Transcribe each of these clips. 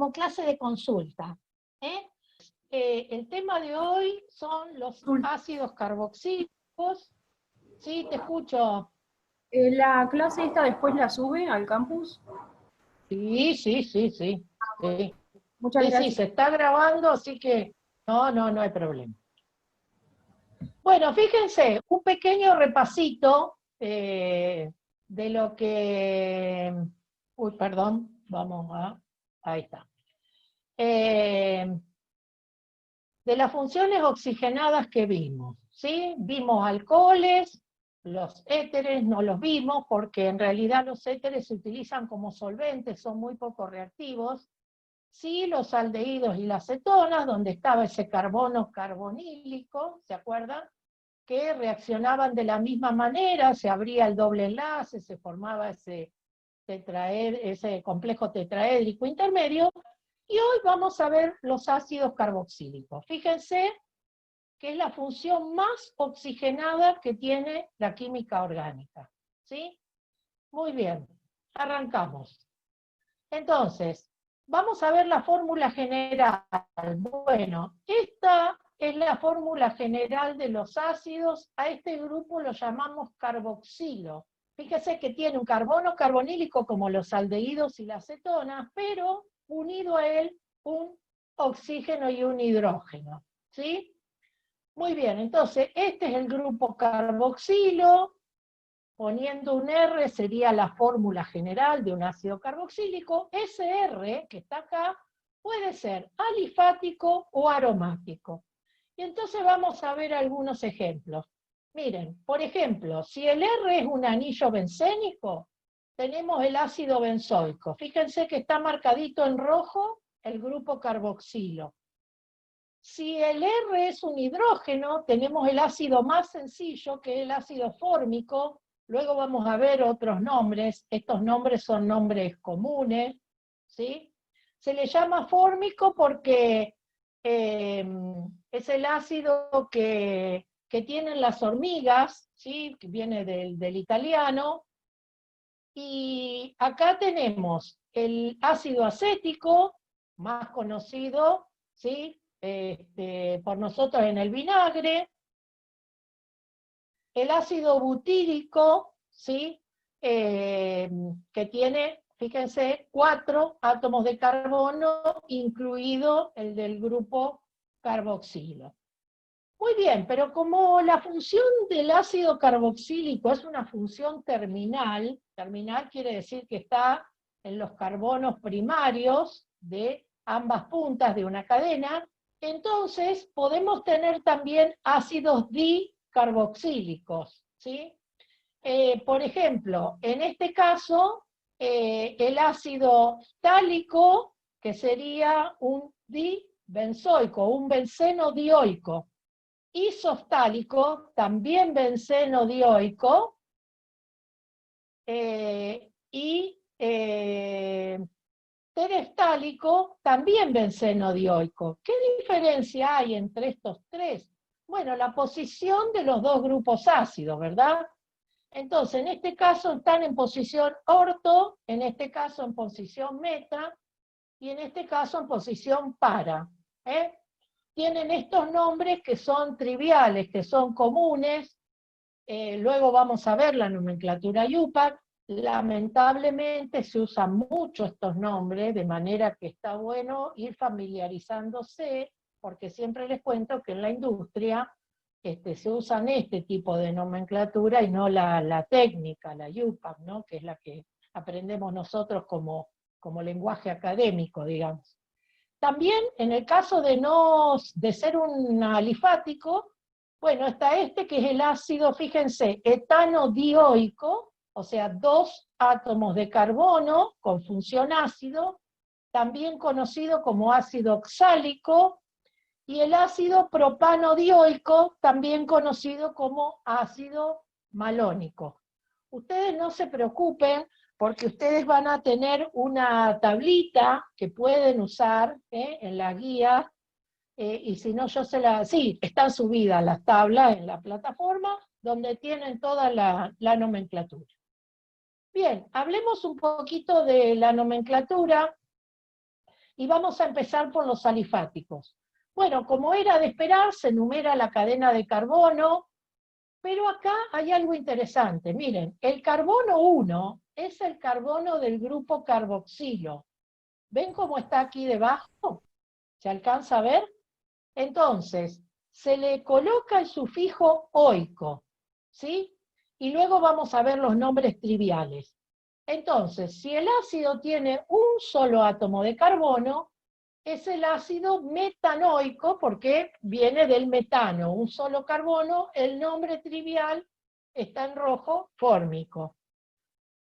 como clase de consulta. El tema de hoy son los ácidos carboxílicos. Sí, te escucho. ¿La clase esta después la sube al campus? Sí. Sí, Muchas sí, gracias. se está grabando, así que no hay problema. Bueno, fíjense, un pequeño repasito de lo que... Uy, perdón, ahí está. De las funciones oxigenadas que vimos, ¿sí? Vimos alcoholes, los éteres no los vimos porque en realidad los éteres se utilizan como solventes, son muy poco reactivos. Sí, los aldehídos y las cetonas, donde estaba ese carbono carbonílico, ¿se acuerdan? Que reaccionaban de la misma manera, se abría el doble enlace, se formaba ese complejo tetraédrico intermedio, y hoy vamos a ver los ácidos carboxílicos. Fíjense que es la función más oxigenada que tiene la química orgánica. ¿Sí? Muy bien, arrancamos. Entonces, vamos a ver la fórmula general. Bueno, esta es la fórmula general de los ácidos. A este grupo lo llamamos carboxilo. Fíjese que tiene un carbono carbonílico como los aldehídos y las cetonas, pero unido a él un oxígeno y un hidrógeno. ¿Sí? Muy bien, entonces este es el grupo carboxilo. Poniendo un R sería la fórmula general de un ácido carboxílico. Ese R que está acá puede ser alifático o aromático. Y entonces vamos a ver algunos ejemplos. Miren, por ejemplo, si el R es un anillo bencénico, tenemos el ácido benzoico. Fíjense que está marcadito en rojo el grupo carboxilo. Si el R es un hidrógeno, tenemos el ácido más sencillo, que es el ácido fórmico. Luego vamos a ver otros nombres. Estos nombres son nombres comunes, ¿sí? Se le llama fórmico porque es el ácido que tienen las hormigas, ¿sí? Que viene del italiano. Y acá tenemos el ácido acético, más conocido, ¿sí? Por nosotros en el vinagre, el ácido butírico, ¿sí? Que tiene, fíjense, 4 átomos de carbono, incluido el del grupo carboxilo. Muy bien, pero como la función del ácido carboxílico es una función terminal, terminal quiere decir que está en los carbonos primarios de ambas puntas de una cadena, entonces podemos tener también ácidos dicarboxílicos, ¿sí? Por ejemplo, en este caso, el ácido ftálico, que sería un dibenzoico, un benceno dioico, isoftálico, también benceno dioico, y tereftálico, también benceno dioico. ¿Qué diferencia hay entre estos tres? Bueno, la posición de los dos grupos ácidos, ¿verdad? Entonces, en este caso están en posición orto, en este caso en posición meta, y en este caso en posición para. Tienen estos nombres que son triviales, que son comunes. Luego vamos a ver la nomenclatura IUPAC. Lamentablemente se usan mucho estos nombres, de manera que está bueno ir familiarizándose, porque siempre les cuento que en la industria se usan este tipo de nomenclatura y no la técnica, la IUPAC, ¿no? Que es la que aprendemos nosotros como lenguaje académico, digamos. También, en el caso de ser un alifático, bueno, está este que es el ácido, fíjense, etano dioico, o sea, 2 átomos de carbono con función ácido, también conocido como ácido oxálico, y el ácido propano dioico, también conocido como ácido malónico. Ustedes no se preocupen, porque ustedes van a tener una tablita que pueden usar en la guía, y si no yo sí, están subidas las tablas en la plataforma, donde tienen toda la nomenclatura. Bien, hablemos un poquito de la nomenclatura. Y vamos a empezar por los alifáticos. Bueno, como era de esperar, se enumera la cadena de carbono, pero acá hay algo interesante. Miren, el carbono 1 es el carbono del grupo carboxilo. ¿Ven cómo está aquí debajo? ¿Se alcanza a ver? Entonces, se le coloca el sufijo oico, ¿sí? Y luego vamos a ver los nombres triviales. Entonces, si el ácido tiene un solo átomo de carbono, es el ácido metanoico porque viene del metano, un solo carbono, el nombre trivial está en rojo, fórmico.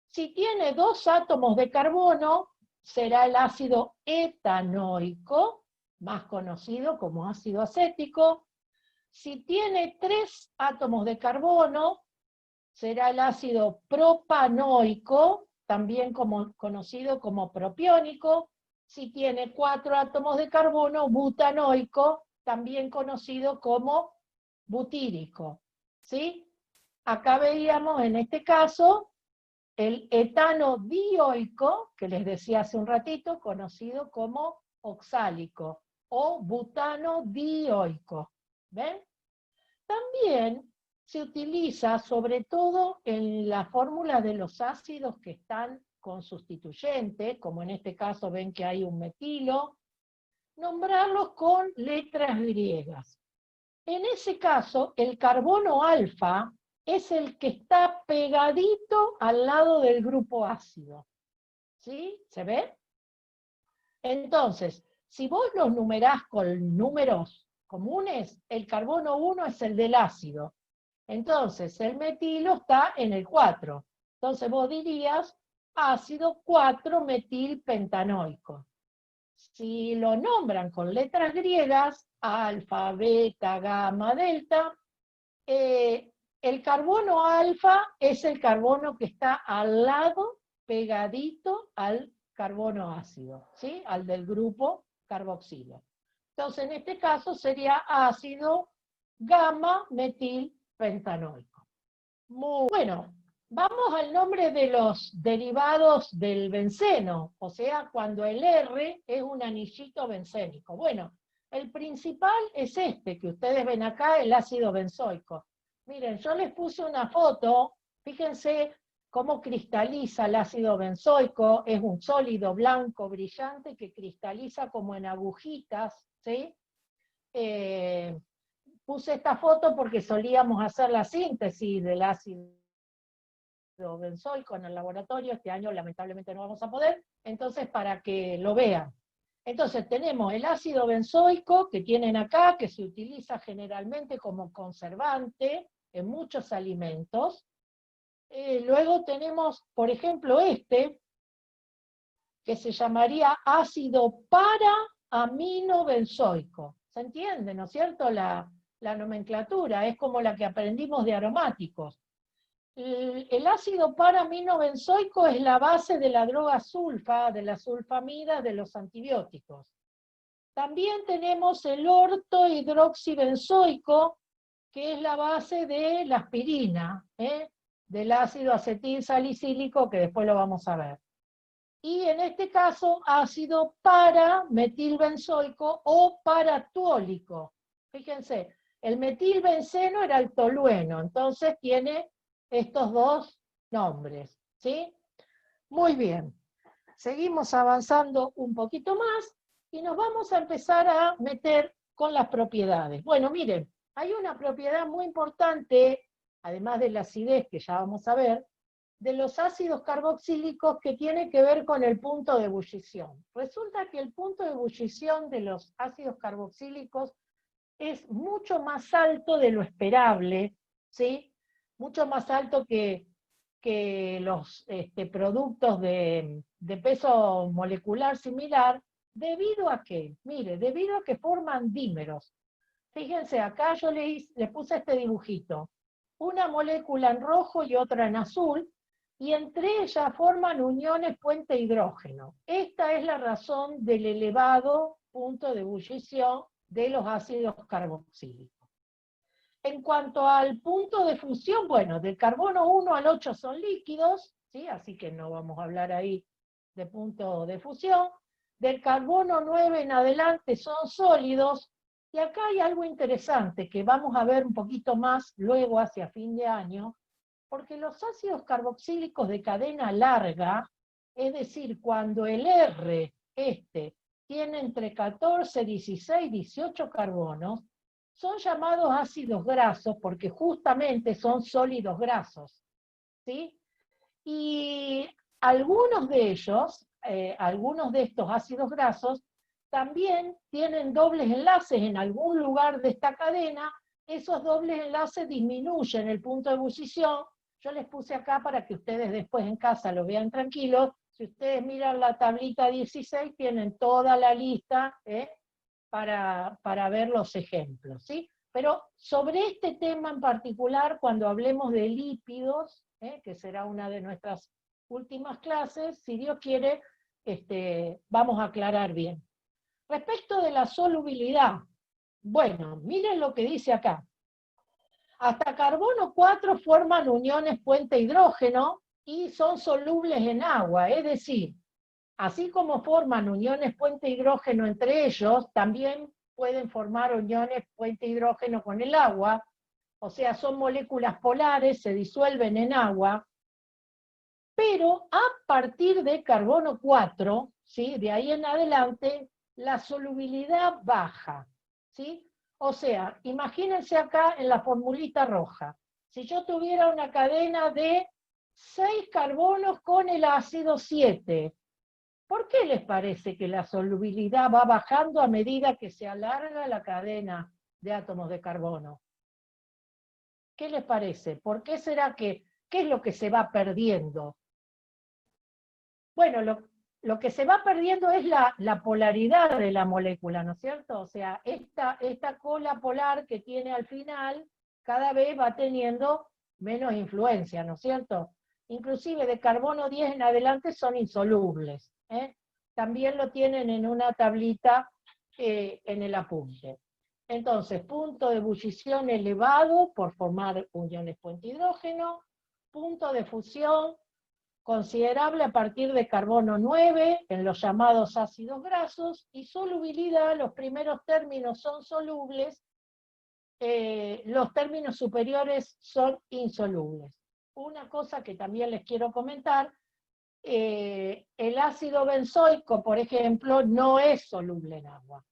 Si tiene dos átomos de carbono, será el ácido etanoico, más conocido como ácido acético. Si tiene tres átomos de carbono, será el ácido propanoico, también conocido como propiónico. Si tiene 4 átomos de carbono, butanoico, también conocido como butírico. ¿Sí? Acá veíamos en este caso el etano dioico, que les decía hace un ratito, conocido como oxálico, o butano dioico. ¿Ven? También se utiliza, sobre todo en la fórmula de los ácidos que están con sustituyente, como en este caso ven que hay un metilo, nombrarlos con letras griegas. En ese caso, el carbono alfa es el que está pegadito al lado del grupo ácido. ¿Sí? ¿Se ve? Entonces, si vos los numerás con números comunes, el carbono 1 es el del ácido. Entonces, el metilo está en el 4. Entonces vos dirías ácido 4-metilpentanoico. Si lo nombran con letras griegas, alfa, beta, gamma, delta, el carbono alfa es el carbono que está al lado, pegadito al carbono ácido, ¿sí? Al del grupo carboxilo. Entonces, en este caso sería ácido gamma-metilpentanoico. Muy bueno, vamos al nombre de los derivados del benceno, o sea, cuando el R es un anillito bencénico. Bueno, el principal es este que ustedes ven acá, el ácido benzoico. Miren, yo les puse una foto, fíjense cómo cristaliza el ácido benzoico, es un sólido blanco brillante que cristaliza como en agujitas, ¿sí? Puse esta foto porque solíamos hacer la síntesis del ácido benzoico en el laboratorio, este año lamentablemente no vamos a poder, entonces para que lo vean. Entonces tenemos el ácido benzoico que tienen acá, que se utiliza generalmente como conservante en muchos alimentos. Luego tenemos, por ejemplo, este, que se llamaría ácido para-aminobenzoico. ¿Se entiende, no es cierto? La nomenclatura es como la que aprendimos de aromáticos. El ácido para-aminobenzoico es la base de la droga sulfa, de la sulfamida, de los antibióticos. También tenemos el ortohidroxibenzoico, que es la base de la aspirina, del ácido acetilsalicílico, que después lo vamos a ver. Y en este caso, ácido para-metilbenzoico o paratuólico. Fíjense, el metilbenceno era el tolueno, entonces tiene estos dos nombres, ¿sí? Muy bien. Seguimos avanzando un poquito más y nos vamos a empezar a meter con las propiedades. Bueno, miren, hay una propiedad muy importante, además de la acidez que ya vamos a ver, de los ácidos carboxílicos que tiene que ver con el punto de ebullición. Resulta que el punto de ebullición de los ácidos carboxílicos es mucho más alto de lo esperable, ¿sí? Mucho más alto que los productos de peso molecular similar, ¿debido a qué? Mire, debido a que forman dímeros. Fíjense, acá yo le puse este dibujito. Una molécula en rojo y otra en azul, y entre ellas forman uniones puente hidrógeno. Esta es la razón del elevado punto de ebullición de los ácidos carboxílicos. En cuanto al punto de fusión, bueno, del carbono 1 al 8 son líquidos, ¿sí? Así que no vamos a hablar ahí de punto de fusión. del carbono 9 en adelante son sólidos, y acá hay algo interesante que vamos a ver un poquito más luego hacia fin de año, porque los ácidos carboxílicos de cadena larga, es decir, cuando el R tiene entre 14, 16, 18 carbonos, son llamados ácidos grasos porque justamente son sólidos grasos, ¿sí? Y algunos de ellos, algunos de estos ácidos grasos, también tienen dobles enlaces en algún lugar de esta cadena. Esos dobles enlaces disminuyen el punto de ebullición. Yo les puse acá para que ustedes después en casa lo vean tranquilos. Si ustedes miran la tablita 16, tienen toda la lista para ver los ejemplos, ¿sí? Pero sobre este tema en particular, cuando hablemos de lípidos, que será una de nuestras últimas clases, si Dios quiere, vamos a aclarar bien. Respecto de la solubilidad, bueno, miren lo que dice acá. Hasta carbono 4 forman uniones puente hidrógeno y son solubles en agua, es decir, así como forman uniones puente hidrógeno entre ellos, también pueden formar uniones puente hidrógeno con el agua, o sea, son moléculas polares, se disuelven en agua, pero a partir de carbono 4, ¿sí? De ahí en adelante, la solubilidad baja, ¿sí? O sea, imagínense acá en la formulita roja, si yo tuviera una cadena de 6 carbonos con el ácido 7, ¿por qué les parece que la solubilidad va bajando a medida que se alarga la cadena de átomos de carbono? ¿Qué les parece? ¿Por qué será qué es lo que se va perdiendo? Bueno, lo que se va perdiendo es la polaridad de la molécula, ¿no es cierto? O sea, esta cola polar que tiene al final cada vez va teniendo menos influencia, ¿no es cierto? Inclusive de carbono 10 en adelante son insolubles. También lo tienen en una tablita en el apunte. Entonces, punto de ebullición elevado por formar uniones puente hidrógeno, punto de fusión considerable a partir de carbono 9 en los llamados ácidos grasos, y solubilidad, los primeros términos son solubles, los términos superiores son insolubles. Una cosa que también les quiero comentar, el ácido benzoico, por ejemplo, no es soluble en agua,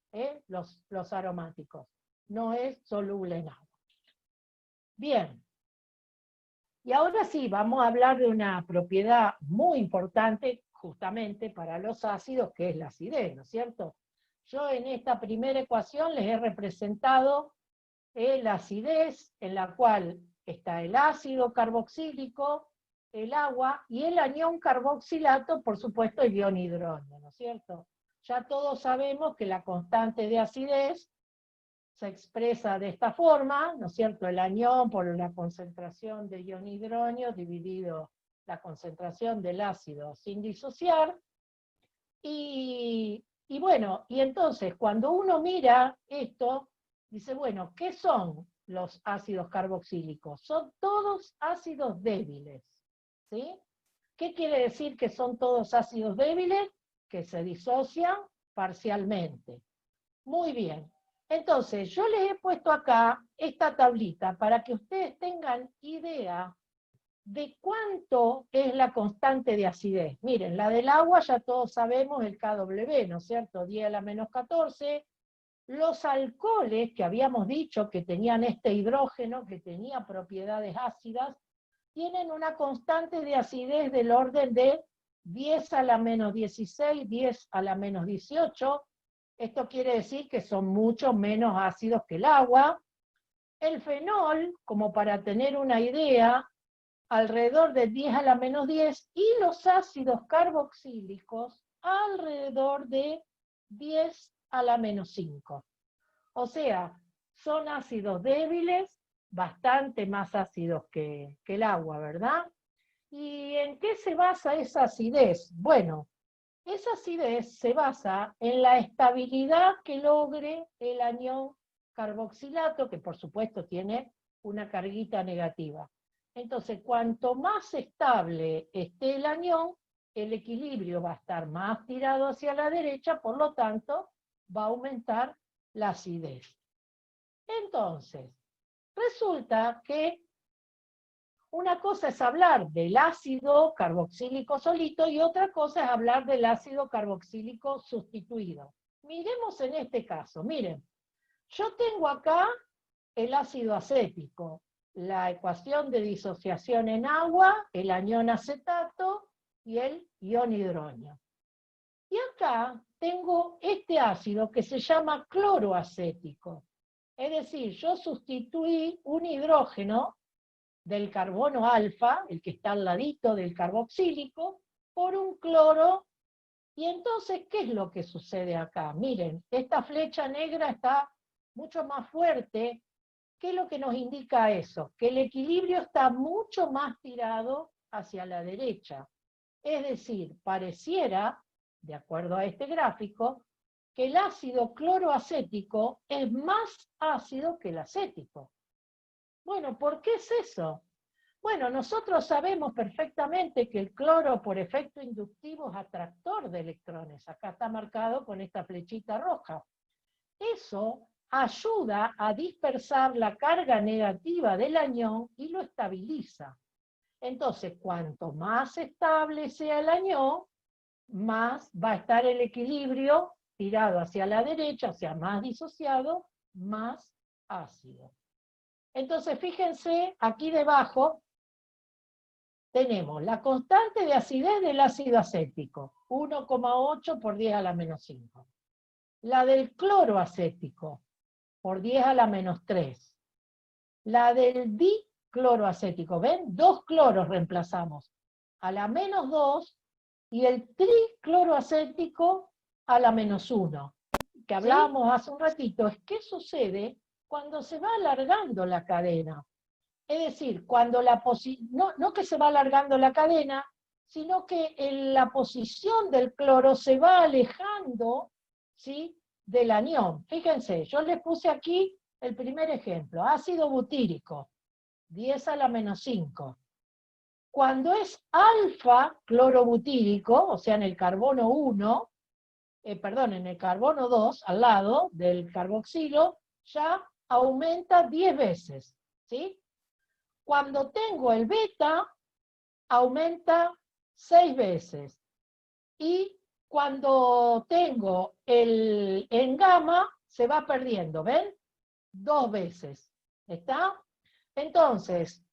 los aromáticos, no es soluble en agua. Bien. Y ahora sí, vamos a hablar de una propiedad muy importante justamente para los ácidos, que es la acidez, ¿no es cierto? Yo en esta primera ecuación les he representado la acidez, en la cual está el ácido carboxílico, el agua, y el anión carboxilato, por supuesto, el ion hidrógeno, ¿no es cierto? Ya todos sabemos que la constante de acidez se expresa de esta forma, ¿no es cierto? El anión por la concentración de ion hidrógeno dividido la concentración del ácido sin disociar. Y bueno, y entonces cuando uno mira esto, dice, bueno, ¿qué son los ácidos carboxílicos? Son todos ácidos débiles, ¿sí? ¿Qué quiere decir que son todos ácidos débiles? Que se disocian parcialmente. Muy bien. Entonces, yo les he puesto acá esta tablita para que ustedes tengan idea de cuánto es la constante de acidez. Miren, la del agua ya todos sabemos el KW, ¿no es cierto? 10 a la menos 14. Los alcoholes que habíamos dicho que tenían este hidrógeno, que tenía propiedades ácidas, tienen una constante de acidez del orden de 10 a la menos 16, 10 a la menos 18, esto quiere decir que son mucho menos ácidos que el agua. El fenol, como para tener una idea, alrededor de 10 a la menos 10, y los ácidos carboxílicos alrededor de 10 a la menos 5. O sea, son ácidos débiles, bastante más ácidos que el agua, ¿verdad? ¿Y en qué se basa esa acidez? Bueno, esa acidez se basa en la estabilidad que logre el anión carboxilato, que por supuesto tiene una carguita negativa. Entonces, cuanto más estable esté el anión, el equilibrio va a estar más tirado hacia la derecha, por lo tanto, va a aumentar la acidez. Entonces, resulta que una cosa es hablar del ácido carboxílico solito y otra cosa es hablar del ácido carboxílico sustituido. Miremos en este caso, miren, yo tengo acá el ácido acético, la ecuación de disociación en agua, el anión acetato y el ion hidronio. Y acá tengo este ácido que se llama cloroacético. Es decir, yo sustituí un hidrógeno del carbono alfa, el que está al ladito del carboxílico, por un cloro. Y entonces, ¿qué es lo que sucede acá? Miren, esta flecha negra está mucho más fuerte. ¿Qué es lo que nos indica eso? Que el equilibrio está mucho más tirado hacia la derecha. Es decir, pareciera, de acuerdo a este gráfico, que el ácido cloroacético es más ácido que el acético. Bueno, ¿por qué es eso? Bueno, nosotros sabemos perfectamente que el cloro por efecto inductivo es atractor de electrones. Acá está marcado con esta flechita roja. Eso ayuda a dispersar la carga negativa del anión y lo estabiliza. Entonces, cuanto más estable sea el anión, más va a estar el equilibrio tirado hacia la derecha, o sea, más disociado, más ácido. Entonces, fíjense, aquí debajo tenemos la constante de acidez del ácido acético, 1,8 por 10 a la menos 5. La del cloro acético, por 10 a la menos 3. La del dicloroacético, ¿ven? 2 cloros reemplazamos, a la menos 2, y el tricloroacético a la menos 1. Que hablábamos hace un ratito, es qué sucede cuando se va alargando la cadena. Es decir, cuando no que se va alargando la cadena, sino que la posición del cloro se va alejando, ¿sí?, del anión. Fíjense, yo les puse aquí el primer ejemplo, ácido butírico, 10 a la menos 5. Cuando es alfa clorobutírico, o sea, en el carbono 1, en el carbono 2, al lado del carboxilo, ya aumenta 10 veces, ¿sí? Cuando tengo el beta, aumenta 6 veces. Y cuando tengo el en gamma, se va perdiendo, ¿ven? 2 veces. ¿Está? Entonces,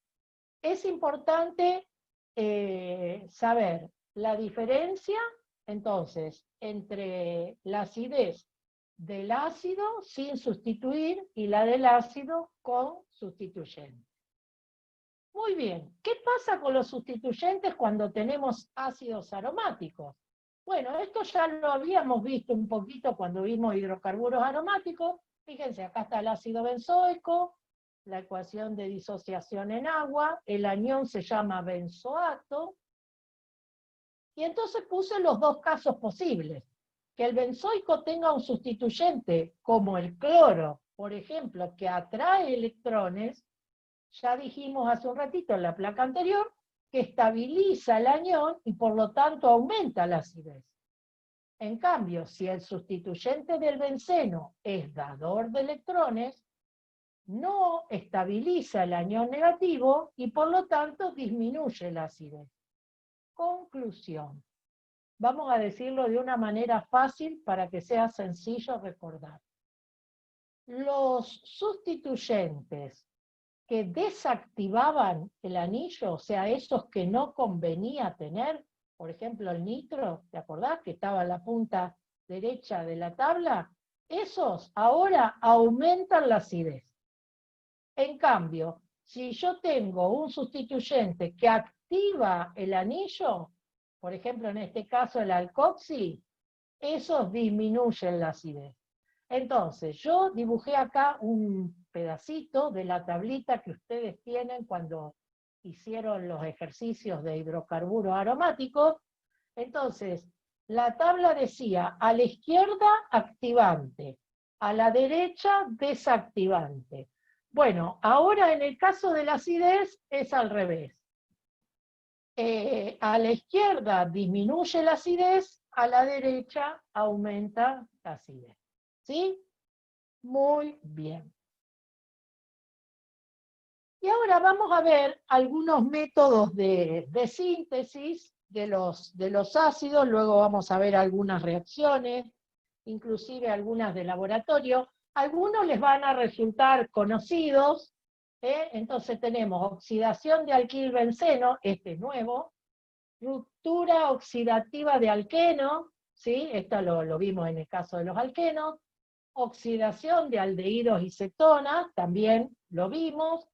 es importante saber la diferencia, entonces, entre la acidez del ácido sin sustituir y la del ácido con sustituyente. Muy bien, ¿qué pasa con los sustituyentes cuando tenemos ácidos aromáticos? Bueno, esto ya lo habíamos visto un poquito cuando vimos hidrocarburos aromáticos. Fíjense, acá está el ácido benzoico, la ecuación de disociación en agua, el anión se llama benzoato, y entonces puse los dos casos posibles. Que el benzoico tenga un sustituyente, como el cloro, por ejemplo, que atrae electrones. Ya dijimos hace un ratito en la placa anterior que estabiliza el anión y por lo tanto aumenta la acidez. En cambio, si el sustituyente del benceno es dador de electrones, no estabiliza el anión negativo y por lo tanto disminuye la acidez. Conclusión. Vamos a decirlo de una manera fácil para que sea sencillo recordar. Los sustituyentes que desactivaban el anillo, o sea, esos que no convenía tener, por ejemplo el nitro, ¿te acordás que estaba en la punta derecha de la tabla? Esos ahora aumentan la acidez. En cambio, si yo tengo un sustituyente que activa el anillo, por ejemplo en este caso el alcoxi, esos disminuyen la acidez. Entonces, yo dibujé acá un pedacito de la tablita que ustedes tienen cuando hicieron los ejercicios de hidrocarburos aromáticos. Entonces, la tabla decía, a la izquierda activante, a la derecha desactivante. Bueno, ahora en el caso de la acidez es al revés. A la izquierda disminuye la acidez, a la derecha aumenta la acidez. ¿Sí? Muy bien. Y ahora vamos a ver algunos métodos de síntesis de los ácidos, luego vamos a ver algunas reacciones, inclusive algunas de laboratorio. Algunos les van a resultar conocidos, entonces tenemos oxidación de alquilbenceno, este es nuevo, ruptura oxidativa de alqueno, ¿sí? Esto lo vimos en el caso de los alquenos, oxidación de aldehídos y cetonas, también lo vimos,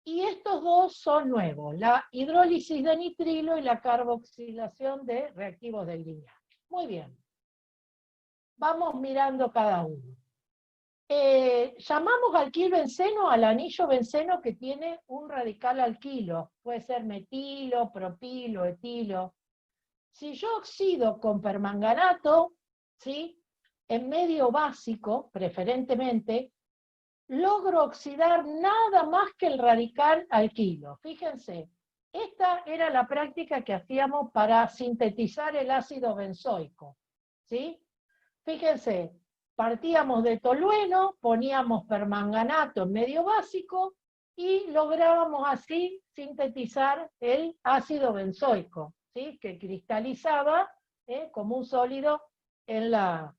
y estos dos son nuevos, la hidrólisis de nitrilo y la carboxilación de reactivos del lineal. Muy bien. Vamos mirando cada uno. Llamamos alquilbenceno al anillo benceno que tiene un radical alquilo. Puede ser metilo, propilo, etilo. Si yo oxido con permanganato, ¿sí? En medio básico, preferentemente, logro oxidar nada más que el radical alquilo. Fíjense, esta era la práctica que hacíamos para sintetizar el ácido benzoico. ¿Sí? Fíjense, partíamos de tolueno, poníamos permanganato en medio básico y lográbamos así sintetizar el ácido benzoico, ¿sí? Que cristalizaba como un sólido en la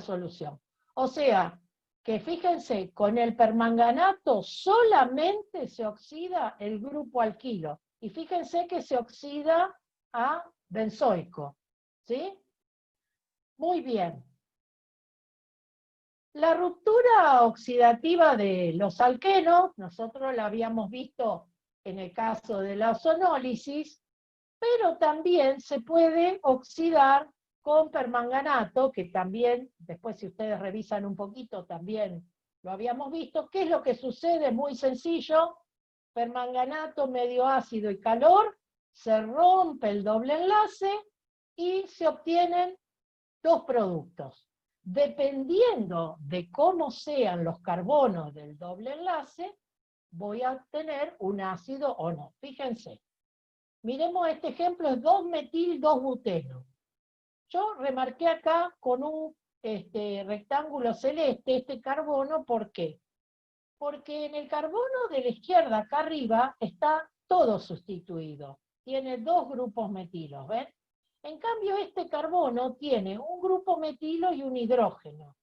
solución. O sea, que fíjense, con el permanganato solamente se oxida el grupo alquilo. Y fíjense que se oxida a benzoico. ¿Sí? Muy bien. La ruptura oxidativa de los alquenos, nosotros la habíamos visto en el caso de la ozonólisis, pero también se puede oxidar con permanganato, que también, después si ustedes revisan un poquito, también lo habíamos visto. ¿Qué es lo que sucede? Muy sencillo, permanganato, medio ácido y calor, se rompe el doble enlace y se obtienen dos productos. Dependiendo de cómo sean los carbonos del doble enlace, voy a obtener un ácido o no. Fíjense. Miremos este ejemplo, es 2-metil-2-buteno. Yo remarqué acá con un rectángulo celeste este carbono, ¿por qué? Porque en el carbono de la izquierda, acá arriba, está todo sustituido. Tiene dos grupos metilos, ¿ven? En cambio, este carbono tiene un grupo metilo y un hidrógeno.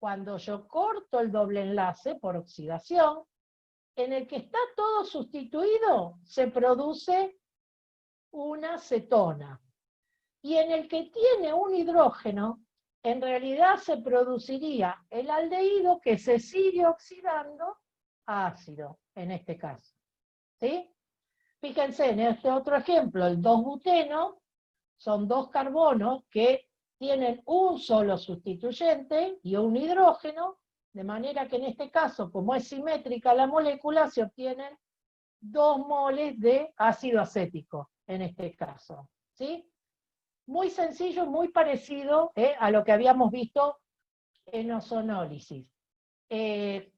Cuando yo corto el doble enlace por oxidación, en el que está todo sustituido, se produce una cetona. Y en el que tiene un hidrógeno, en realidad se produciría el aldehído que se sigue oxidando a ácido, en este caso. ¿Sí? Fíjense en este otro ejemplo, el 2-buteno, son dos carbonos que tienen un solo sustituyente y un hidrógeno, de manera que en este caso, como es simétrica la molécula, se obtienen 2 moles de ácido acético, en este caso. ¿Sí? Muy sencillo, muy parecido a lo que habíamos visto en ozonólisis.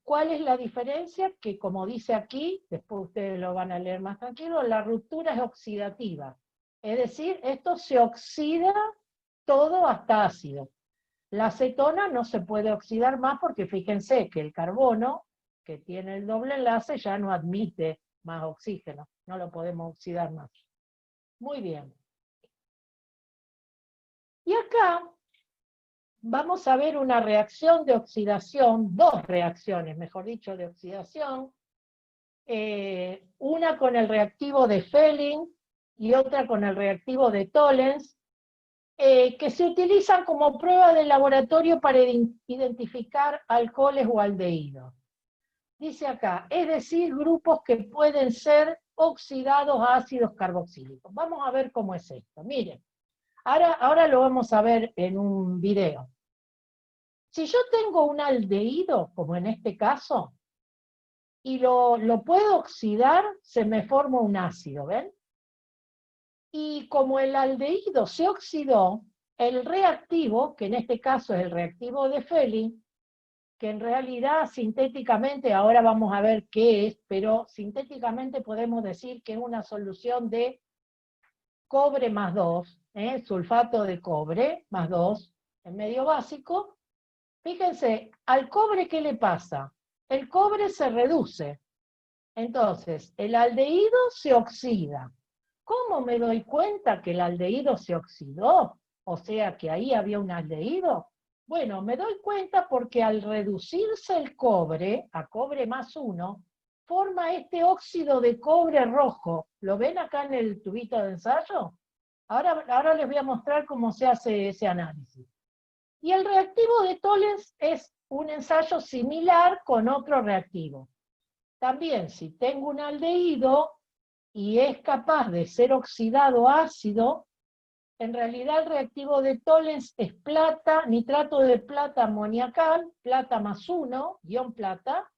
¿Cuál es la diferencia? Que como dice aquí, después ustedes lo van a leer más tranquilo, la ruptura es oxidativa. Es decir, esto se oxida todo hasta ácido. La acetona no se puede oxidar más porque fíjense que el carbono, que tiene el doble enlace, ya no admite más oxígeno. No lo podemos oxidar más. Muy bien. Y acá vamos a ver una reacción de oxidación, dos reacciones, mejor dicho, de oxidación. Una con el reactivo de Fehling y otra con el reactivo de Tollens, que se utilizan como prueba de laboratorio para identificar alcoholes o aldehídos. Dice acá, es decir, grupos que pueden ser oxidados a ácidos carboxílicos. Vamos a ver cómo es esto. Miren, ahora lo vamos a ver en un video. Si yo tengo un aldehído, como en este caso, y lo puedo oxidar, se me forma un ácido, ¿ven? Y como el aldehído se oxidó, el reactivo, que en este caso es el reactivo de Fehling, que en realidad sintéticamente, ahora vamos a ver qué es, pero sintéticamente podemos decir que es una solución de cobre más 2, sulfato de cobre más 2, en medio básico. Fíjense, al cobre, ¿qué le pasa? El cobre se reduce. Entonces, el aldehído se oxida. ¿Cómo me doy cuenta que el aldehído se oxidó? O sea, que ahí había un aldehído. Bueno, me doy cuenta porque al reducirse el cobre, a cobre más 1, forma este óxido de cobre rojo. ¿Lo ven acá en el tubito de ensayo? Ahora les voy a mostrar cómo se hace ese análisis. Y el reactivo de Tollens es un ensayo similar con otro reactivo. También, si tengo un aldehído y es capaz de ser oxidado a ácido, en realidad el reactivo de Tollens es plata, nitrato de plata amoniacal, plata más 1, ion plata,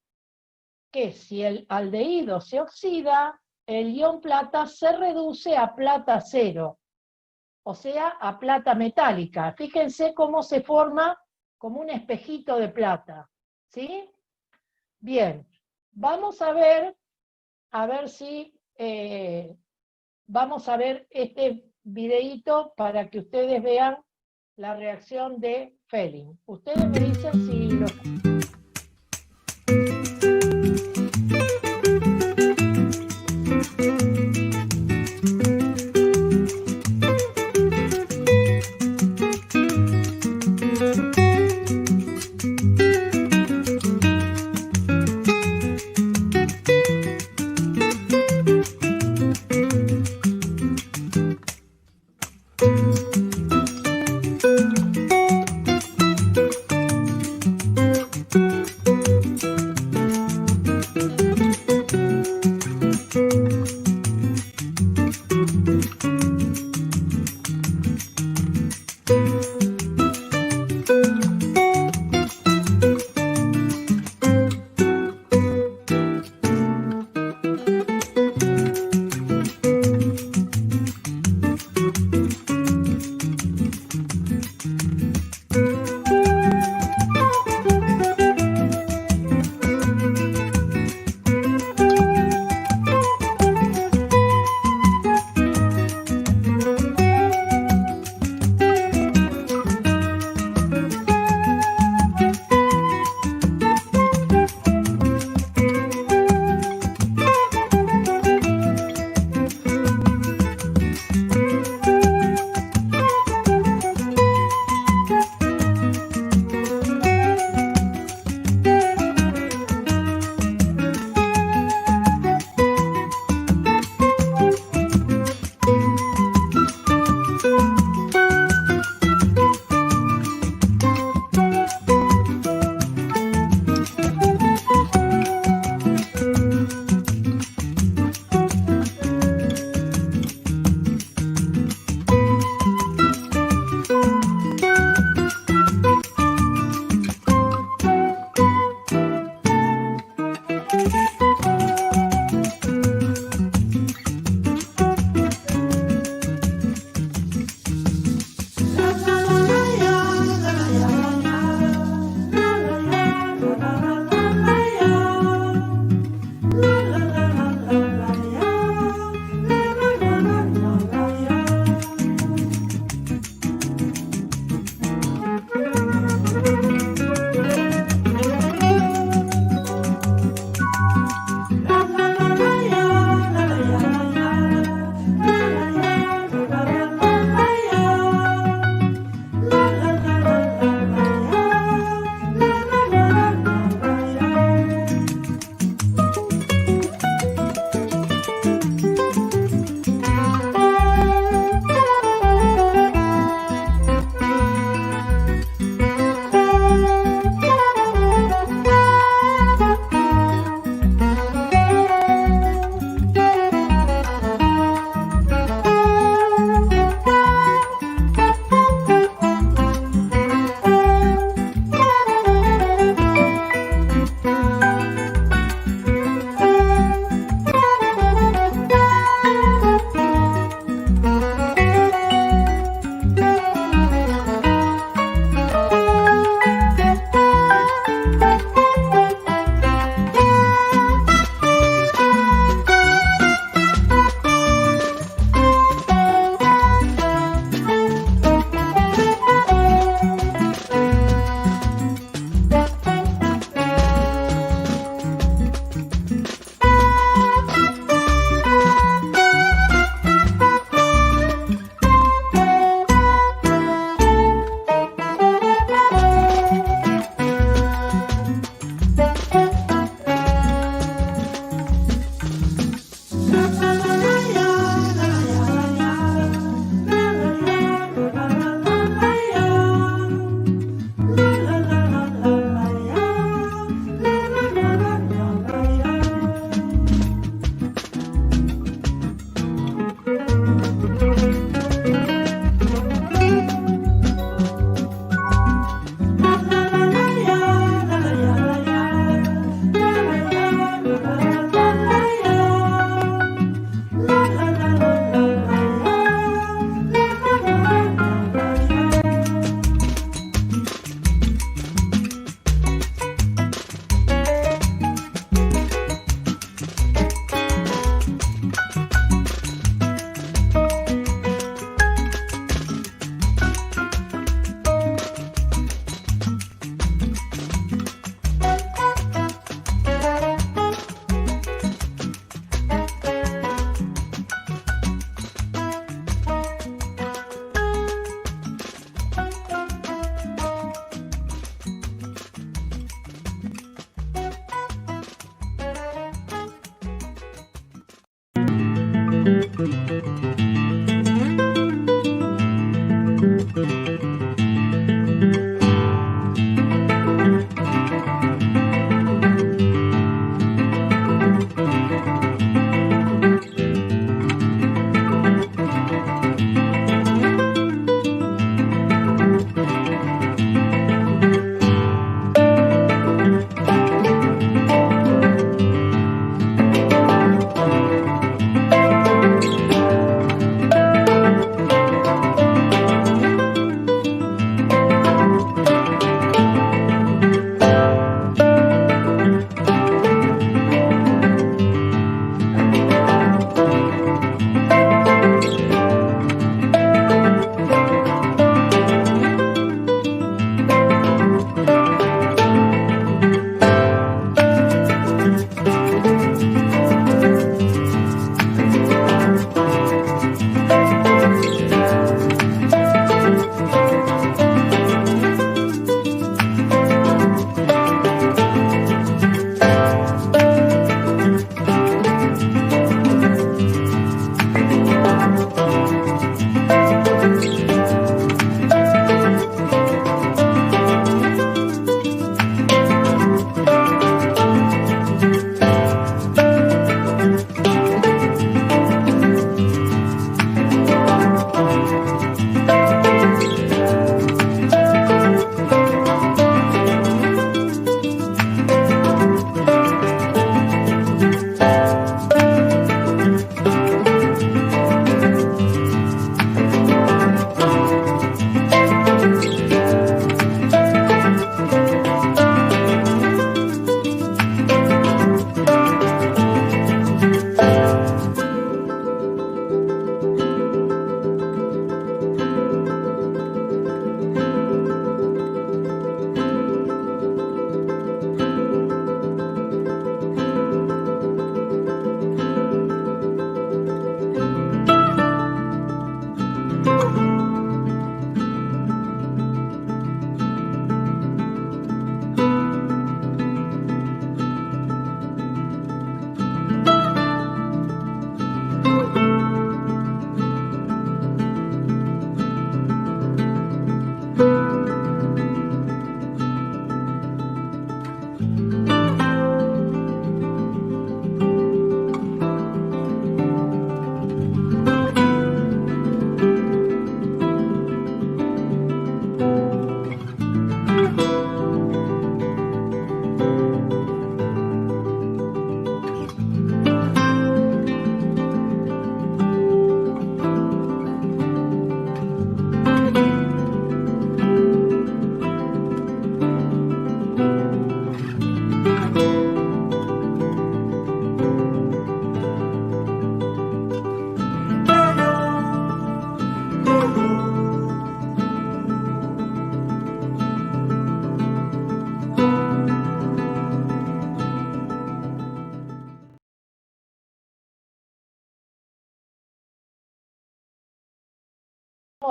que si el aldehído se oxida, el ion plata se reduce a plata 0, o sea, a plata metálica. Fíjense cómo se forma como un espejito de plata, ¿sí? Bien, vamos a ver si vamos a ver este videíto para que ustedes vean la reacción de Fehling. Ustedes me dicen si lo...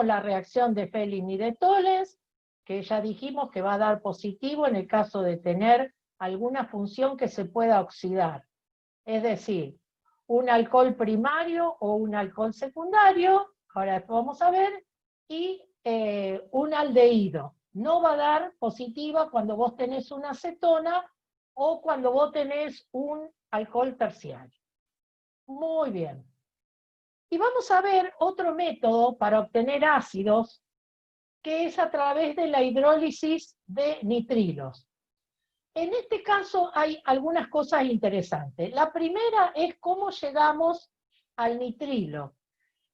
la reacción de Fehling y de Tollens, que ya dijimos que va a dar positivo en el caso de tener alguna función que se pueda oxidar. Es decir, un alcohol primario o un alcohol secundario, ahora después vamos a ver, y un aldehído. No va a dar positiva cuando vos tenés una acetona o cuando vos tenés un alcohol terciario. Muy bien. Y vamos a ver otro método para obtener ácidos, que es a través de la hidrólisis de nitrilos. En este caso hay algunas cosas interesantes. La primera es cómo llegamos al nitrilo.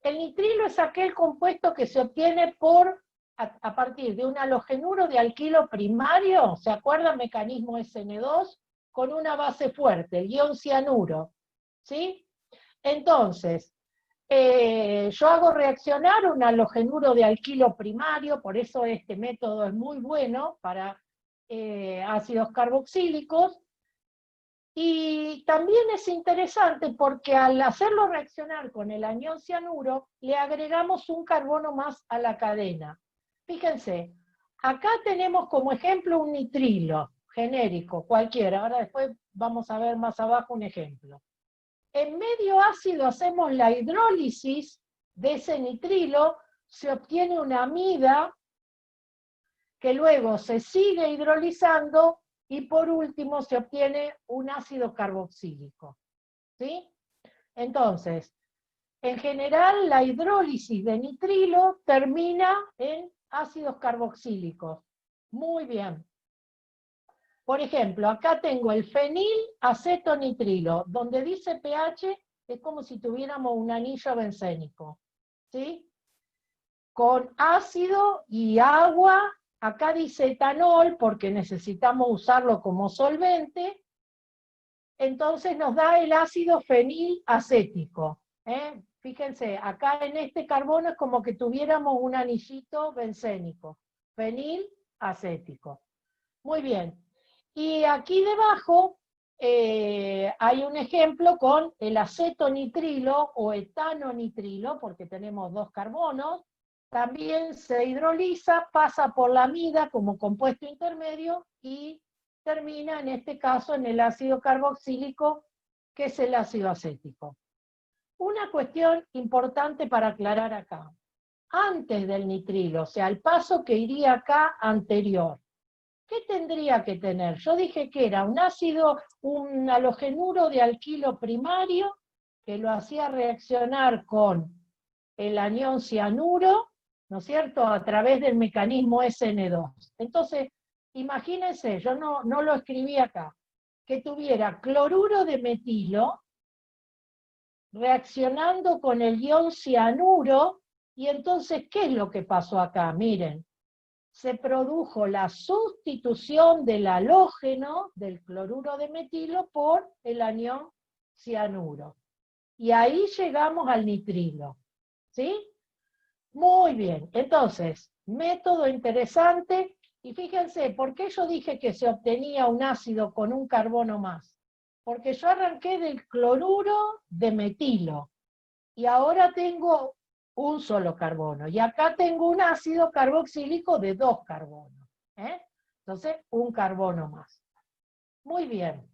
El nitrilo es aquel compuesto que se obtiene a partir de un halogenuro de alquilo primario, ¿se acuerdan? Mecanismo SN2, con una base fuerte, el ion cianuro, ¿sí? Entonces, yo hago reaccionar un halogenuro de alquilo primario, por eso este método es muy bueno para ácidos carboxílicos, y también es interesante porque al hacerlo reaccionar con el anión cianuro, le agregamos un carbono más a la cadena. Fíjense, acá tenemos como ejemplo un nitrilo genérico, cualquiera, ahora después vamos a ver más abajo un ejemplo. En medio ácido hacemos la hidrólisis de ese nitrilo, se obtiene una amida que luego se sigue hidrolizando y por último se obtiene un ácido carboxílico. ¿Sí? Entonces, en general la hidrólisis de nitrilo termina en ácidos carboxílicos. Muy bien. Por ejemplo, acá tengo el fenil-acetonitrilo, donde dice pH es como si tuviéramos un anillo bencénico, ¿sí? Con ácido y agua, acá dice etanol, porque necesitamos usarlo como solvente, entonces nos da el ácido fenilacético. Fíjense, acá en este carbono es como que tuviéramos un anillito bencénico, fenilacético. Muy bien. Y aquí debajo hay un ejemplo con el acetonitrilo o etanonitrilo, porque tenemos dos carbonos, también se hidroliza, pasa por la amida como compuesto intermedio y termina en este caso en el ácido carboxílico, que es el ácido acético. Una cuestión importante para aclarar acá. Antes del nitrilo, o sea, el paso que iría acá anterior, ¿qué tendría que tener? Yo dije que era un ácido, un halogenuro de alquilo primario, que lo hacía reaccionar con el anión cianuro, ¿no es cierto?, a través del mecanismo SN2. Entonces, imagínense, yo no lo escribí acá, que tuviera cloruro de metilo reaccionando con el ion cianuro, y entonces, ¿qué es lo que pasó acá? Miren, se produjo la sustitución del halógeno del cloruro de metilo por el anión cianuro. Y ahí llegamos al nitrilo. ¿Sí? Muy bien. Entonces, método interesante. Y fíjense, ¿por qué yo dije que se obtenía un ácido con un carbono más? Porque yo arranqué del cloruro de metilo. Y ahora tengo un solo carbono. Y acá tengo un ácido carboxílico de 2 carbonos. Entonces, un carbono más. Muy bien.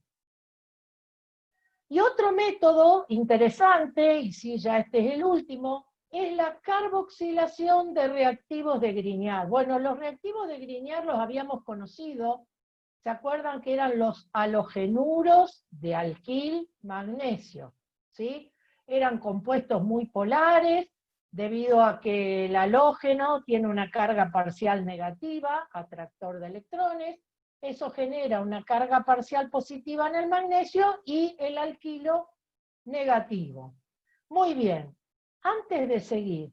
Y otro método interesante, y sí, ya este es el último, es la carboxilación de reactivos de Grignard. Bueno, los reactivos de Grignard los habíamos conocido. ¿Se acuerdan que eran los halogenuros de alquil magnesio? ¿Sí? Eran compuestos muy polares, debido a que el halógeno tiene una carga parcial negativa, atractor de electrones, eso genera una carga parcial positiva en el magnesio y el alquilo negativo. Muy bien, antes de seguir,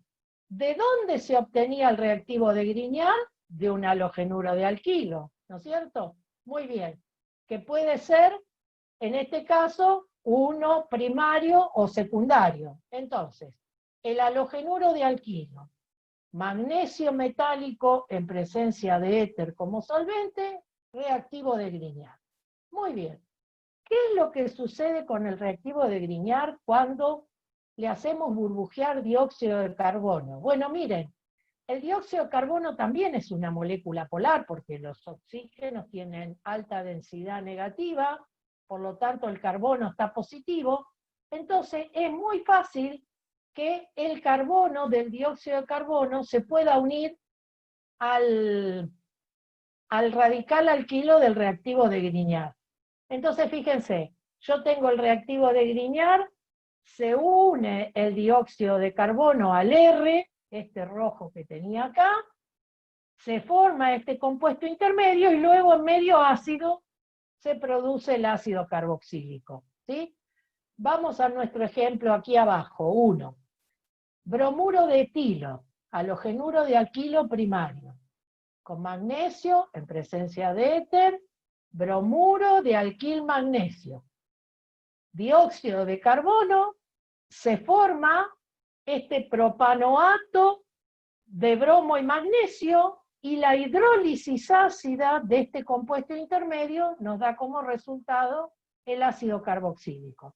¿de dónde se obtenía el reactivo de Grignard? De un halogenuro de alquilo, ¿no es cierto? Muy bien, que puede ser, en este caso, uno primario o secundario. Entonces, el halogenuro de alquilo, magnesio metálico en presencia de éter como solvente, reactivo de Grignard. Muy bien. ¿Qué es lo que sucede con el reactivo de Grignard cuando le hacemos burbujear dióxido de carbono? Bueno, miren, El dióxido de carbono también es una molécula polar, porque los oxígenos tienen alta densidad negativa, por lo tanto el carbono está positivo. Entonces es muy fácil que el carbono del dióxido de carbono se pueda unir al radical alquilo del reactivo de Grignard. Entonces fíjense, yo tengo el reactivo de Grignard, se une el dióxido de carbono al R, este rojo que tenía acá, se forma este compuesto intermedio y luego en medio ácido se produce el ácido carboxílico, ¿sí? Vamos a nuestro ejemplo aquí abajo, 1. Bromuro de etilo, halogenuro de alquilo primario, con magnesio en presencia de éter, bromuro de alquil magnesio. Dióxido de carbono, se forma este propanoato de bromo y magnesio, y la hidrólisis ácida de este compuesto intermedio nos da como resultado el ácido carboxílico.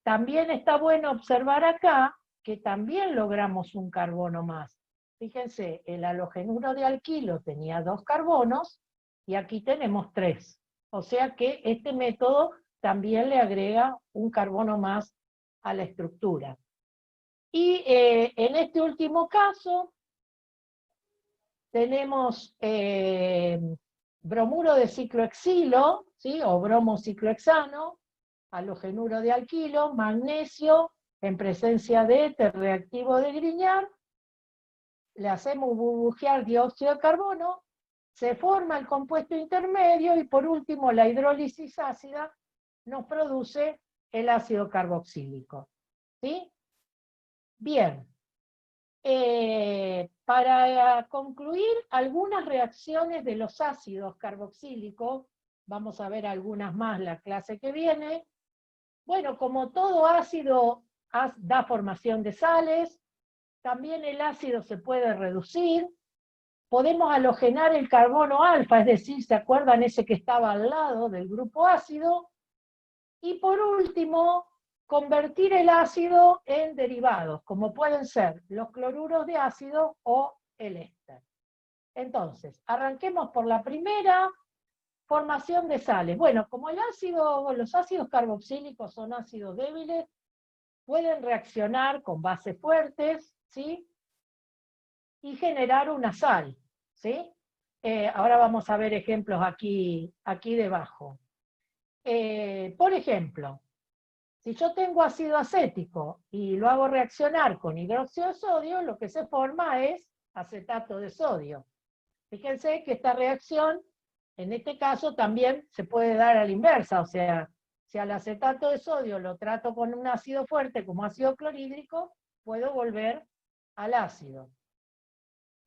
También está bueno observar acá que también logramos un carbono más. Fíjense, el halogenuro de alquilo tenía 2 carbonos y aquí tenemos 3. O sea que este método también le agrega un carbono más a la estructura. Y en este último caso tenemos bromuro de ciclohexilo, ¿sí? O bromociclohexano, halogenuro de alquilo, magnesio en presencia de éter reactivo de Grignard, le hacemos burbujear dióxido de carbono, se forma el compuesto intermedio y por último la hidrólisis ácida nos produce el ácido carboxílico. ¿Sí? Bien. Para concluir algunas reacciones de los ácidos carboxílicos, vamos a ver algunas más la clase que viene. Bueno, como todo ácido da formación de sales, también el ácido se puede reducir, podemos halogenar el carbono alfa, es decir, ¿se acuerdan ese que estaba al lado del grupo ácido? Y por último, convertir el ácido en derivados, como pueden ser los cloruros de ácido o el éster. Entonces, arranquemos por la primera, formación de sales. Bueno, como los ácidos carboxílicos son ácidos débiles, pueden reaccionar con bases fuertes, ¿sí? Y generar una sal, ¿sí? Ahora vamos a ver ejemplos aquí debajo. Por ejemplo, si yo tengo ácido acético y lo hago reaccionar con hidróxido de sodio, lo que se forma es acetato de sodio. Fíjense que esta reacción, en este caso, también se puede dar a la inversa, o sea, si al acetato de sodio lo trato con un ácido fuerte como ácido clorhídrico, puedo volver al ácido.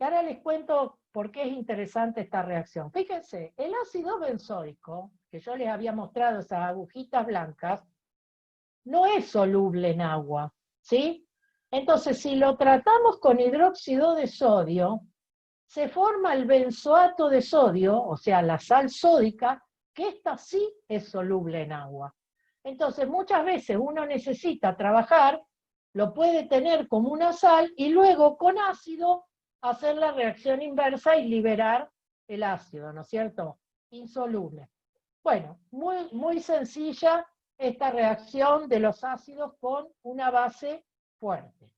Y ahora les cuento por qué es interesante esta reacción. Fíjense, el ácido benzoico, que yo les había mostrado esas agujitas blancas, no es soluble en agua, ¿sí? Entonces, si lo tratamos con hidróxido de sodio, se forma el benzoato de sodio, o sea, la sal sódica, que esta sí es soluble en agua. Entonces, muchas veces uno necesita trabajar, lo puede tener como una sal, y luego con ácido hacer la reacción inversa y liberar el ácido, ¿no es cierto? Insoluble. Bueno, muy, muy sencilla esta reacción de los ácidos con una base fuerte.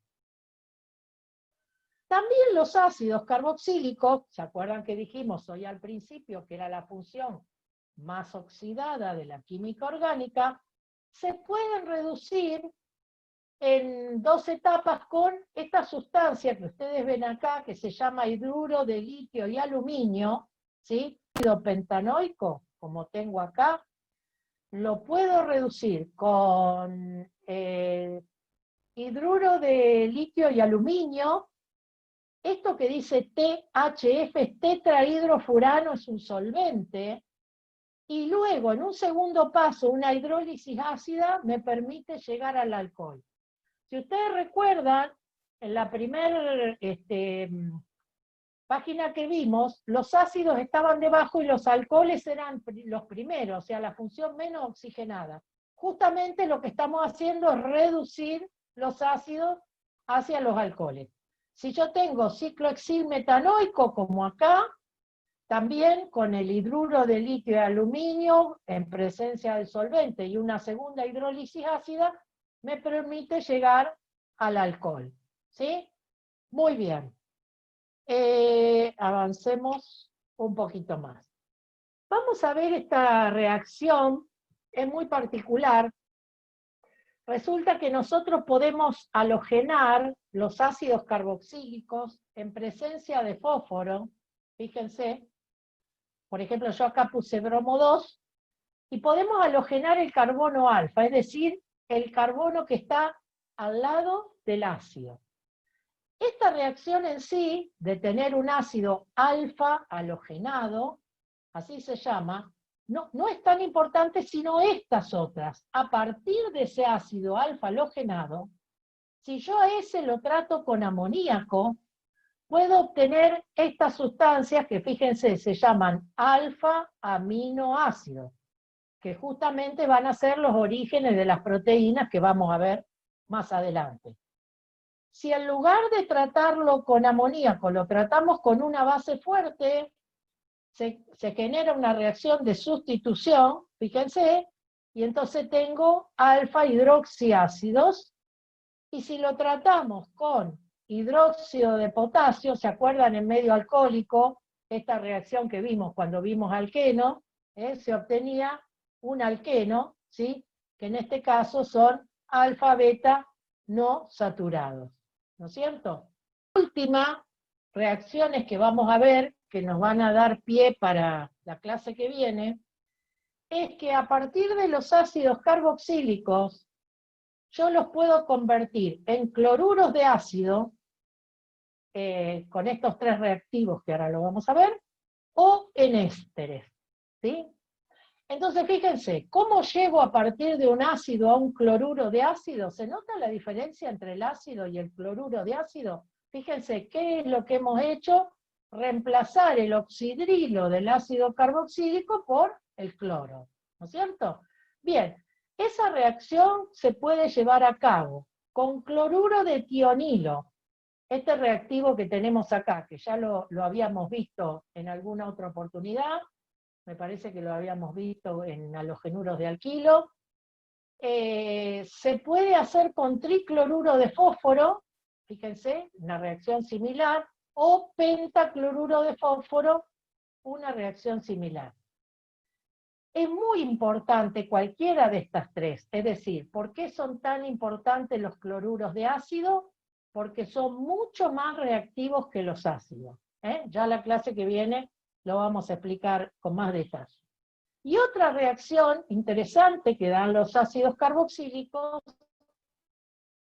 También los ácidos carboxílicos, ¿se acuerdan que dijimos hoy al principio que era la función más oxidada de la química orgánica? Se pueden reducir en 2 etapas con esta sustancia que ustedes ven acá, que se llama hidruro de litio y aluminio, ¿sí? Ácido pentanoico, como tengo acá, lo puedo reducir con hidruro de litio y aluminio. Esto que dice THF es tetrahidrofurano, es un solvente, y luego en un segundo paso una hidrólisis ácida me permite llegar al alcohol. Si ustedes recuerdan, en la primera página que vimos, los ácidos estaban debajo y los alcoholes eran los primeros, o sea, la función menos oxigenada. Justamente lo que estamos haciendo es reducir los ácidos hacia los alcoholes. Si yo tengo ciclohexilmetanoico, como acá, también con el hidruro de litio y aluminio en presencia del solvente y una segunda hidrólisis ácida, me permite llegar al alcohol. ¿Sí? Muy bien. Avancemos un poquito más. Vamos a ver esta reacción, es muy particular. Resulta que nosotros podemos halogenar los ácidos carboxílicos en presencia de fósforo. Fíjense, por ejemplo, yo acá puse bromo 2, y podemos halogenar el carbono alfa, es decir, el carbono que está al lado del ácido. Esta reacción en sí, de tener un ácido alfa halogenado, así se llama, no es tan importante sino estas otras. A partir de ese ácido alfa halogenado, si yo a ese lo trato con amoníaco, puedo obtener estas sustancias que, fíjense, se llaman alfa-aminoácidos, que justamente van a ser los orígenes de las proteínas que vamos a ver más adelante. Si en lugar de tratarlo con amoníaco, lo tratamos con una base fuerte, se genera una reacción de sustitución, fíjense, y entonces tengo alfa hidroxiácidos, y si lo tratamos con hidróxido de potasio, ¿se acuerdan en medio alcohólico? Esta reacción que vimos cuando vimos alqueno, se obtenía un alqueno, ¿sí? Que en este caso son alfa beta no saturados, ¿no es cierto? Última reacciones que vamos a ver, que nos van a dar pie para la clase que viene, es que a partir de los ácidos carboxílicos, yo los puedo convertir en cloruros de ácido, con estos tres reactivos que ahora lo vamos a ver, o en ésteres, ¿sí? Entonces, fíjense, ¿cómo llego a partir de un ácido a un cloruro de ácido? ¿Se nota la diferencia entre el ácido y el cloruro de ácido? Fíjense, ¿qué es lo que hemos hecho? Reemplazar el oxidrilo del ácido carboxílico por el cloro, ¿no es cierto? Bien, esa reacción se puede llevar a cabo con cloruro de tionilo, este reactivo que tenemos acá, que ya lo habíamos visto en alguna otra oportunidad, me parece que lo habíamos visto en halogenuros de alquilo. Se puede hacer con tricloruro de fósforo, fíjense, una reacción similar, o pentacloruro de fósforo, una reacción similar. Es muy importante cualquiera de estas tres, es decir, ¿por qué son tan importantes los cloruros de ácido? Porque son mucho más reactivos que los ácidos. Ya la clase que viene lo vamos a explicar con más detalle. Y otra reacción interesante que dan los ácidos carboxílicos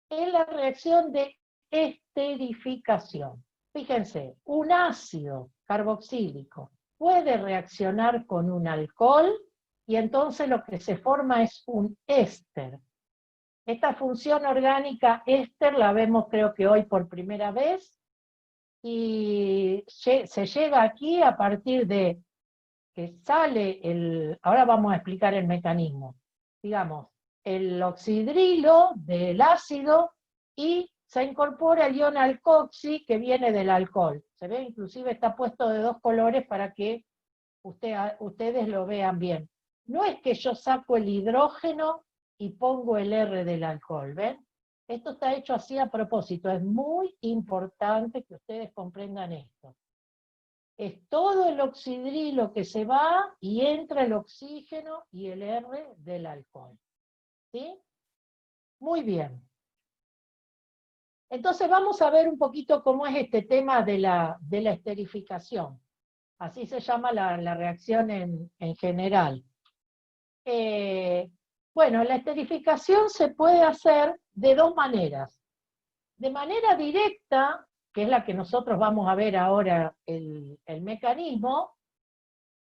es la reacción de esterificación. Fíjense, un ácido carboxílico puede reaccionar con un alcohol y entonces lo que se forma es un éster. Esta función orgánica éster la vemos creo que hoy por primera vez y se llega aquí a partir de que sale ahora vamos a explicar el mecanismo, digamos, el oxidrilo del ácido y se incorpora el ion alcoxi que viene del alcohol. Se ve, inclusive está puesto de dos colores para que ustedes lo vean bien. No es que yo saco el hidrógeno y pongo el R del alcohol, ¿ven? Esto está hecho así a propósito, es muy importante que ustedes comprendan esto. Es todo el oxidrilo que se va y entra el oxígeno y el R del alcohol. ¿Sí? Muy bien. Entonces vamos a ver un poquito cómo es este tema de la esterificación. Así se llama la reacción en general. Bueno, la esterificación se puede hacer de dos maneras. De manera directa, que es la que nosotros vamos a ver ahora el mecanismo,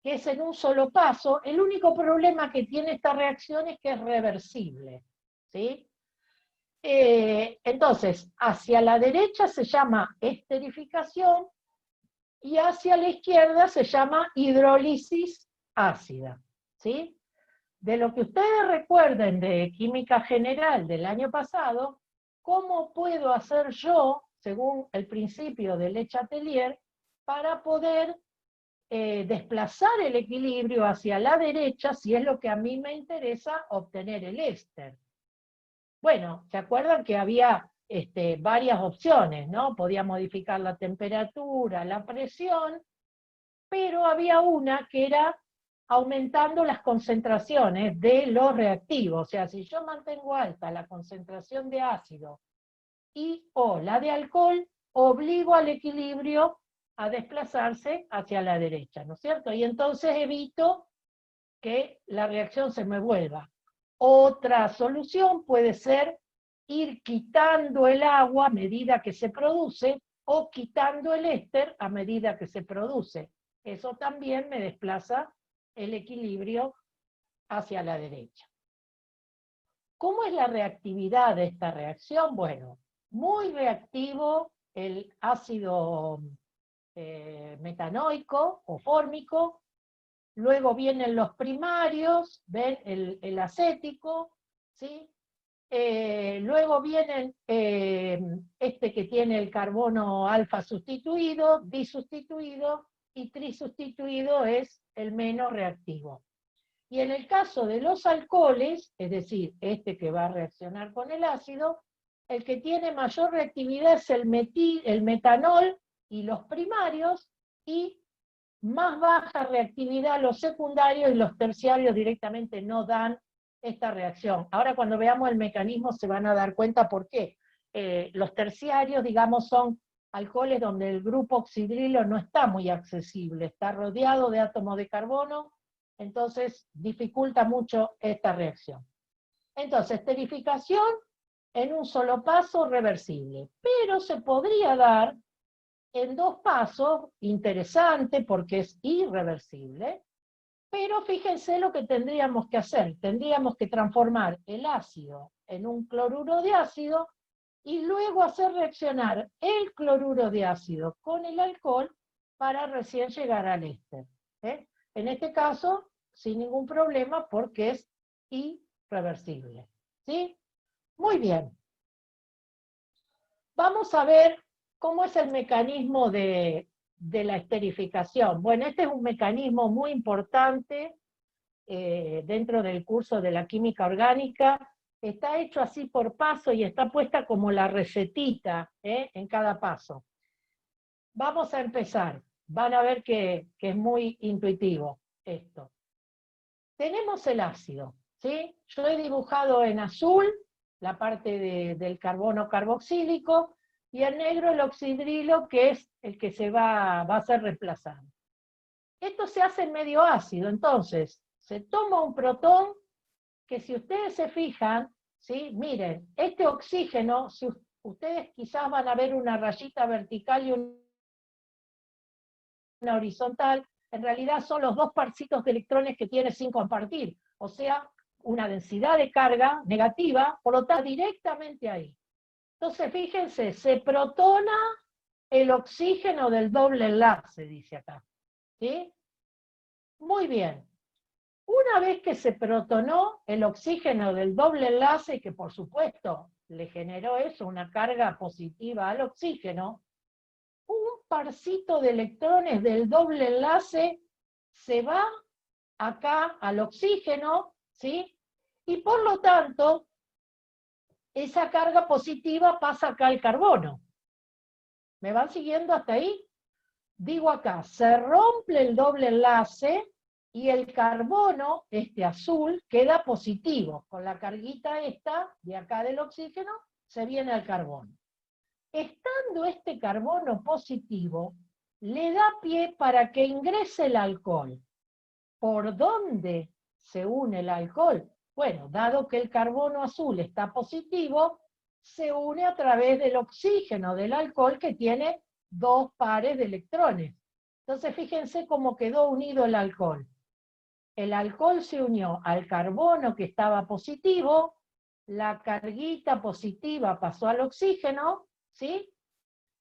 que es en un solo paso. El único problema que tiene esta reacción es que es reversible, ¿sí? Entonces, hacia la derecha se llama esterificación y hacia la izquierda se llama hidrólisis ácida, ¿sí? De lo que ustedes recuerden de química general del año pasado, ¿cómo puedo hacer yo según el principio de Le Chatelier, para poder desplazar el equilibrio hacia la derecha, si es lo que a mí me interesa, obtener el éster. Bueno, ¿se acuerdan que había varias opciones, ¿no? Podía modificar la temperatura, la presión, pero había una que era aumentando las concentraciones de los reactivos. O sea, si yo mantengo alta la concentración de ácido o la de alcohol, obligo al equilibrio a desplazarse hacia la derecha, ¿no es cierto? Y entonces evito que la reacción se me vuelva. Otra solución puede ser ir quitando el agua a medida que se produce o quitando el éster a medida que se produce. Eso también me desplaza el equilibrio hacia la derecha. ¿Cómo es la reactividad de esta reacción? Bueno, muy reactivo el ácido metanoico o fórmico, luego vienen los primarios, ven el acético, ¿sí? Luego vienen este que tiene el carbono alfa sustituido, disustituido, y trisustituido es el menos reactivo. Y en el caso de los alcoholes, es decir, este que va a reaccionar con el ácido, el que tiene mayor reactividad es el metanol y los primarios, y más baja reactividad los secundarios, y los terciarios directamente no dan esta reacción. Ahora cuando veamos el mecanismo se van a dar cuenta por qué. Los terciarios, digamos, son alcoholes donde el grupo oxidrilo no está muy accesible, está rodeado de átomos de carbono, entonces dificulta mucho esta reacción. Entonces, esterificación en un solo paso reversible, pero se podría dar en dos pasos, interesante porque es irreversible, pero fíjense lo que tendríamos que hacer. Tendríamos que transformar el ácido en un cloruro de ácido y luego hacer reaccionar el cloruro de ácido con el alcohol para recién llegar al éster. En este caso, sin ningún problema porque es irreversible. ¿Sí? Muy bien. Vamos a ver cómo es el mecanismo de la esterificación. Bueno, este es un mecanismo muy importante dentro del curso de la química orgánica. Está hecho así por paso y está puesta como la recetita en cada paso. Vamos a empezar. Van a ver que es muy intuitivo esto. Tenemos el ácido, ¿sí? Yo he dibujado en azul la parte del carbono carboxílico, y en negro el oxidrilo, que es el que se va a ser reemplazado. Esto se hace en medio ácido, entonces se toma un protón que, si ustedes se fijan, ¿sí? Miren, este oxígeno, si ustedes quizás van a ver una rayita vertical y una horizontal, en realidad son los dos parcitos de electrones que tiene sin compartir, o sea, una densidad de carga negativa, por lo tanto, directamente ahí. Entonces, fíjense, se protona el oxígeno del doble enlace, dice acá. ¿Sí? Muy bien. Una vez que se protonó el oxígeno del doble enlace, que por supuesto le generó eso, una carga positiva al oxígeno, un parcito de electrones del doble enlace se va acá al oxígeno, ¿sí? Y por lo tanto, esa carga positiva pasa acá al carbono. ¿Me van siguiendo hasta ahí? Digo acá, se rompe el doble enlace y el carbono, este azul, queda positivo. Con la carguita esta, de acá del oxígeno, se viene al carbono. Estando este carbono positivo, le da pie para que ingrese el alcohol. ¿Por dónde se une el alcohol? Bueno, dado que el carbono azul está positivo, se une a través del oxígeno del alcohol, que tiene dos pares de electrones. Entonces fíjense cómo quedó unido el alcohol. El alcohol se unió al carbono que estaba positivo, la carguita positiva pasó al oxígeno, ¿sí?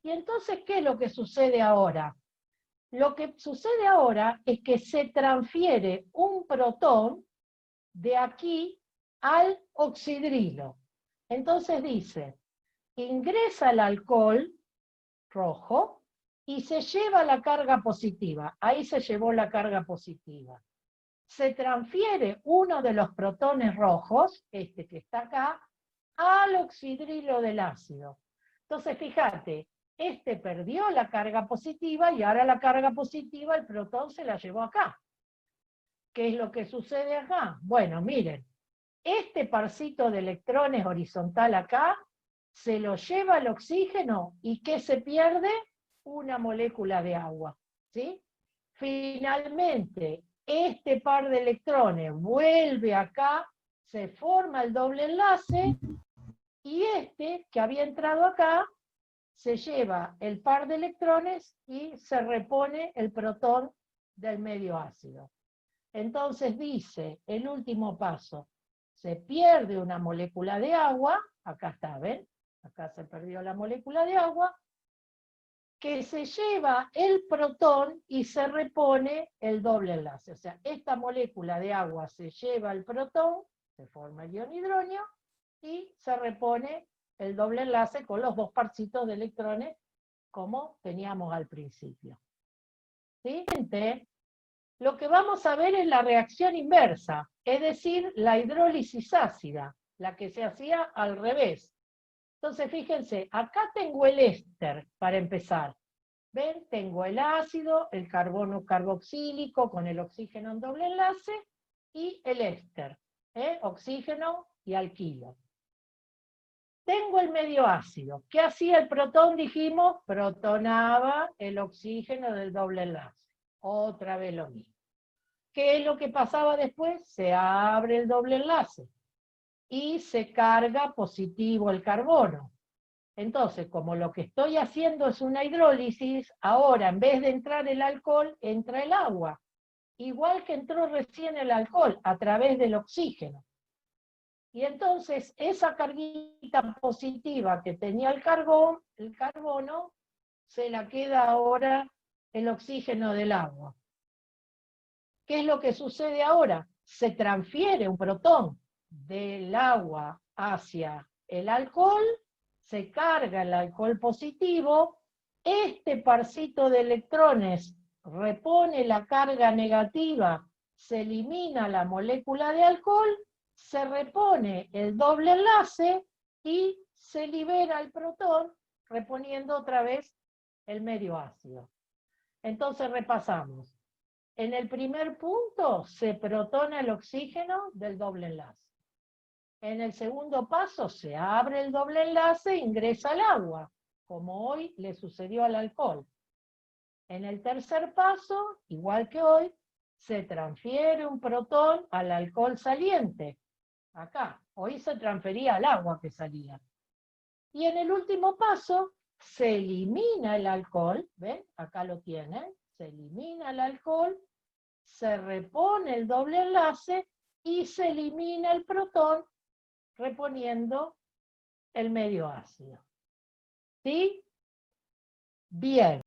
Y entonces, ¿qué es lo que sucede ahora? Lo que sucede ahora es que se transfiere un protón de aquí al oxidrilo. Entonces dice, ingresa el alcohol rojo, y se lleva la carga positiva. Ahí se llevó la carga positiva. Se transfiere uno de los protones rojos, este que está acá, al oxidrilo del ácido. Entonces, fíjate, este perdió la carga positiva y ahora la carga positiva el protón se la llevó acá. ¿Qué es lo que sucede acá? Bueno, miren, este parcito de electrones horizontal acá se lo lleva el oxígeno y ¿qué se pierde? Una molécula de agua, ¿sí? Finalmente, este par de electrones vuelve acá, se forma el doble enlace y este que había entrado acá se lleva el par de electrones y se repone el protón del medio ácido. Entonces dice, el último paso, se pierde una molécula de agua, acá está, ¿ven? Acá se perdió la molécula de agua, que se lleva el protón y se repone el doble enlace. O sea, esta molécula de agua se lleva el protón, se forma el ion hidronio, y se repone el doble enlace con los dos parcitos de electrones, como teníamos al principio. ¿Sí? Lo que vamos a ver es la reacción inversa, es decir, la hidrólisis ácida, la que se hacía al revés. Entonces, fíjense, acá tengo el éster, para empezar. ¿Ven? Tengo el ácido, el carbono carboxílico con el oxígeno en doble enlace, y el éster, oxígeno y alquilo. Tengo el medio ácido. ¿Qué hacía el protón? Dijimos, protonaba el oxígeno del doble enlace. Otra vez lo mismo. ¿Qué es lo que pasaba después? Se abre el doble enlace y se carga positivo el carbono. Entonces, como lo que estoy haciendo es una hidrólisis, ahora en vez de entrar el alcohol, entra el agua. Igual que entró recién el alcohol, a través del oxígeno. Y entonces esa carguita positiva que tenía el carbono, se la queda ahora el oxígeno del agua. ¿Qué es lo que sucede ahora? Se transfiere un protón del agua hacia el alcohol, se carga el alcohol positivo, este parcito de electrones repone la carga negativa, se elimina la molécula de alcohol, se repone el doble enlace y se libera el protón, reponiendo otra vez el medio ácido. Entonces repasamos. En el primer punto se protona el oxígeno del doble enlace. En el segundo paso se abre el doble enlace e ingresa el agua, como hoy le sucedió al alcohol. En el tercer paso, igual que hoy, se transfiere un protón al alcohol saliente. Acá, hoy se transfería al agua que salía. Y en el último paso, se elimina el alcohol, ¿ven? Acá lo tienen, se elimina el alcohol, se repone el doble enlace y se elimina el protón reponiendo el medio ácido. ¿Sí? Bien.